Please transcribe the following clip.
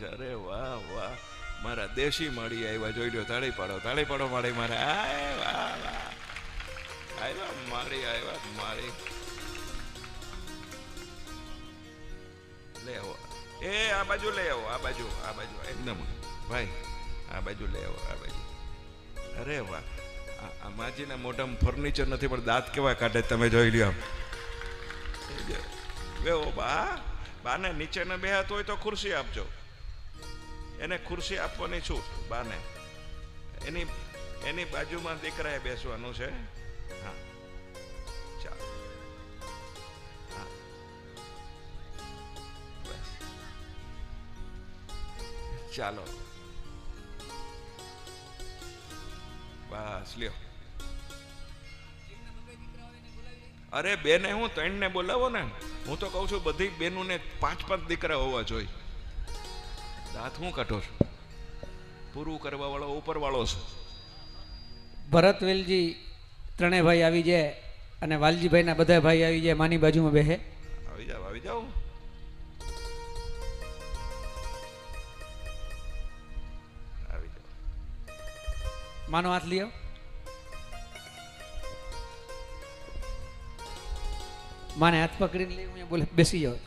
છે. અરે વાહ વાહ, મારા દેશી માળી આવ્યા, જોઈ લો. તાળી પાડો માળી મારે. આય વાહ વાહ, આવ્યા માળી, આવ્યા માળી. લે આવો, એ આ બાજુ લઈ આવો, આ બાજુ એકદમ ભાઈ, આ બાજુ લઈ આવો, આ બાજુ. અરે વાહ, આ માજીના મોઢામાં ફર્નિચર નથી પણ દાંત કેવા કાઢે તમે જોઈ લ્યો. બેહો બા, બાને નીચે ન બેહાતો હોય તો ખુરશી આપજો. એને ખુરશી આપવાની છૂટ બાને. એની બાજુમાં દીકરાએ બેસવાનું છે. હા ચાલો, હા બસ ચાલો, બસ લ્યો. અરે બેને હું 3 ને બોલાવો ને. હું તો કહું છું બધી બેનોને 5 દીકરા હોવા જોઈએ. દાંત હું કાઢો છું, પૂરું કરવા વાળો ઉપર વાળો છે. ભરતવેલજી ત્રણેય ભાઈ આવી જાય અને વાલજીભાઈના બધા ભાઈ આવી જાય, માની બાજુમાં બેહે. આવી જાઓ, આવી જાઓ. આવી જાઓ. માનો હાથ લ્યો. માને હાથ પકડીને લઈ હું બોલે બેસી જાઓ.